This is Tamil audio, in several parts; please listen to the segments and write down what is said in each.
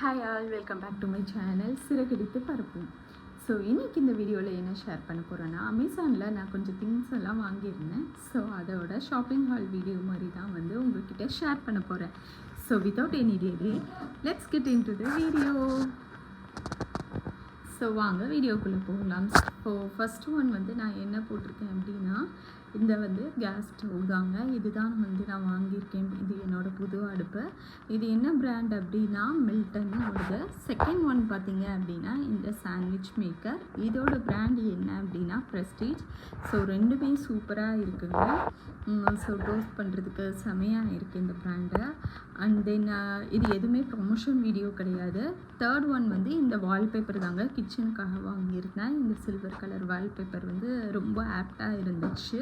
Hi all, welcome back to my channel சிறகடித்து பரப்பும். ஸோ இன்றைக்கி இந்த வீடியோவில் என்ன ஷேர் பண்ண போகிறேன்னா, அமேசானில் நான் கொஞ்சம் திங்ஸ் எல்லாம் வாங்கியிருந்தேன். ஸோ அதோட ஷாப்பிங் ஹால் வீடியோ மாதிரி தான் வந்து உங்கள்கிட்ட ஷேர் பண்ண போகிறேன். So without any delay let's get in to the video. So வாங்க வீடியோக்குள்ளே போகலாம். ஸோ ஃபஸ்ட்டு ஒன் வந்து நான் என்ன போட்டிருக்கேன் அப்படின்னா, இந்த வந்து கேஸ் ஸ்டவ் தாங்க. இதுதான் வந்து நான் வாங்கியிருக்கேன். இது என்னோடய புது அடுப்பு. இது என்ன பிராண்ட் அப்படின்னா மில்டனோடது. செகண்ட் ஒன் பார்த்தீங்க அப்படின்னா இந்த சாண்ட்விச் மேக்கர். இதோட பிராண்ட் என்ன அப்படின்னா ப்ரெஸ்டீஜ். ஸோ ரெண்டுமே சூப்பராக இருக்குங்க. ஸோ டோஸ்ட் பண்ணுறதுக்கு செமையாக இருக்குது இந்த பிராண்டு. அண்ட் தென் இது எதுவுமே ப்ரொமோஷன் வீடியோ கிடையாது. தேர்ட் ஒன் வந்து இந்த வால்பேப்பர் தாங்க, கிச்சனுக்காக வாங்கியிருந்தேன். இந்த சில்வர் கலர் வால்பேப்பர் வந்து ரொம்ப ஆப்டாக இருந்துச்சு.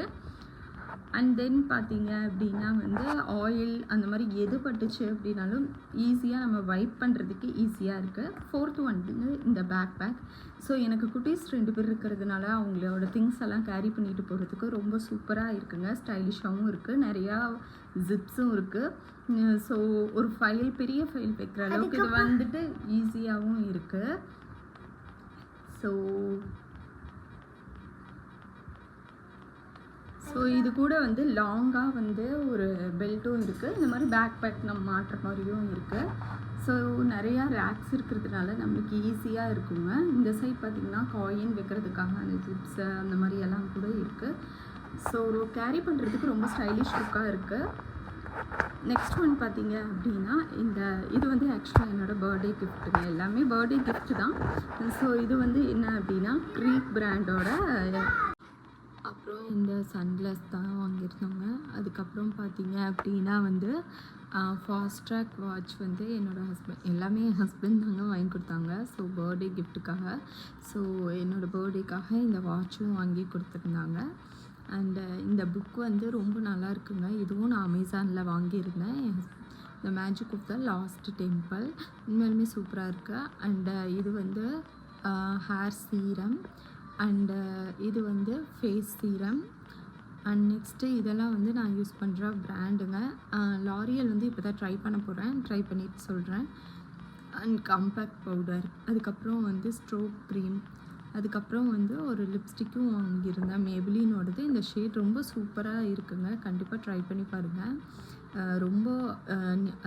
அண்ட் தென் பார்த்தீங்க அப்படின்னா வந்து ஆயில் அந்த மாதிரி எது பட்டுச்சு அப்படின்னாலும் ஈஸியாக நம்ம வைப் பண்ணுறதுக்கு ஈஸியாக இருக்குது. ஃபோர்த் வந்து இந்த பேக் பேக். ஸோ எனக்கு குட்டீஸ் 2 பேர் இருக்கிறதுனால அவங்களோட திங்ஸ் எல்லாம் கேரி பண்ணிட்டு போகிறதுக்கு ரொம்ப சூப்பராக இருக்குங்க. ஸ்டைலிஷாகவும் இருக்குது, நிறையா ஜிப்ஸும் இருக்குது. ஸோ ஒரு பெரிய ஃபைல் வைக்கிற அளவுக்கு இது வந்துட்டு ஈஸியாகவும் இருக்குது. ஸோ இது கூட வந்து லாங்காக வந்து ஒரு பெல்ட்டும் இருக்குது. இந்த மாதிரி பேக் பேக் நம்ம மாட்டுற மாதிரியும் இருக்குது. ஸோ நிறையா ரேக்ஸ் இருக்கிறதுனால நம்மளுக்கு ஈஸியாக இருக்குங்க. இந்த சைட் பார்த்திங்கன்னா காயின் வைக்கிறதுக்காக அந்த ஜிப்ஸு அந்த மாதிரி எல்லாம் கூட இருக்குது. ஸோ கேரி பண்ணுறதுக்கு ரொம்ப ஸ்டைலிஷ் லுக்காக இருக்குது. நெக்ஸ்ட் ஒன் பார்த்தீங்க அப்படின்னா இது வந்து ஆக்சுவலாக என்னோடய பர்த்டே கிஃப்ட்டுங்க. எல்லாமே பர்த்டே கிஃப்ட் தான். ஸோ இது வந்து என்ன அப்படின்னா க்ரீக் பிராண்டோட. அப்புறம் இந்த சன்கிளாஸ் தான் வாங்கியிருந்தோங்க. அதுக்கப்புறம் பார்த்தீங்க அப்படின்னா வந்து ஃபாஸ்ட் ட்ராக் வாட்ச் வந்து எல்லாமே என் ஹஸ்பண்ட் தாங்க வாங்கி கொடுத்தாங்க. So birthday கிஃப்ட்டுக்காக. ஸோ என்னோடய பர்த்டேக்காக இந்த வாட்சும் வாங்கி கொடுத்துருந்தாங்க. அண்டு இந்த புக் வந்து ரொம்ப நல்லா இருக்குங்க. இதுவும் நான் அமேசானில் வாங்கியிருந்தேன். The magic of the lost temple உண்மையிலுமே சூப்பராக இருக்குது. அண்டு இது வந்து ஹேர் சீரம். அண்டு இது வந்து ஃபேஸ் சீரம். அண்ட் நெக்ஸ்ட்டு இதெல்லாம் வந்து நான் யூஸ் பண்ணுற பிராண்டுங்க. லாரியல் வந்து இப்போ தான் ட்ரை பண்ண போகிறேன், ட்ரை பண்ணிட்டு சொல்கிறேன். அண்ட் காம்பேக்ட் பவுடர், அதுக்கப்புறம் வந்து ஸ்ட்ரோக் க்ரீம், அதுக்கப்புறம் வந்து ஒரு லிப்ஸ்டிக்கும் வாங்கியிருந்தேன் மேபிலினோடது. இந்த ஷேட் ரொம்ப சூப்பராக இருக்குங்க, கண்டிப்பாக ட்ரை பண்ணி பாருங்கள். ரொம்ப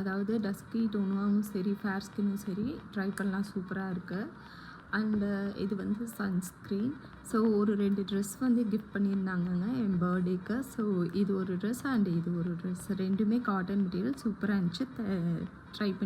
அதாவது டஸ்கி டோனாகவும் சரி ஃபேர் ஸ்கின்னும் சரி ட்ரை பண்ணலாம், சூப்பராக இருக்குது. அண்டு இது வந்து சன்ஸ்க்ரீன். ஸோ ஒரு 2 ட்ரெஸ் வந்து கிஃப்ட் பண்ணியிருந்தாங்கங்க என் பர்த்டேக்கு. ஸோ இது ஒரு ட்ரெஸ் அண்ட் இது ஒரு ட்ரெஸ், ரெண்டுமே காட்டன் மெட்டீரியல் சூப்பராக இருந்துச்சு. ட்ரை பண்ணி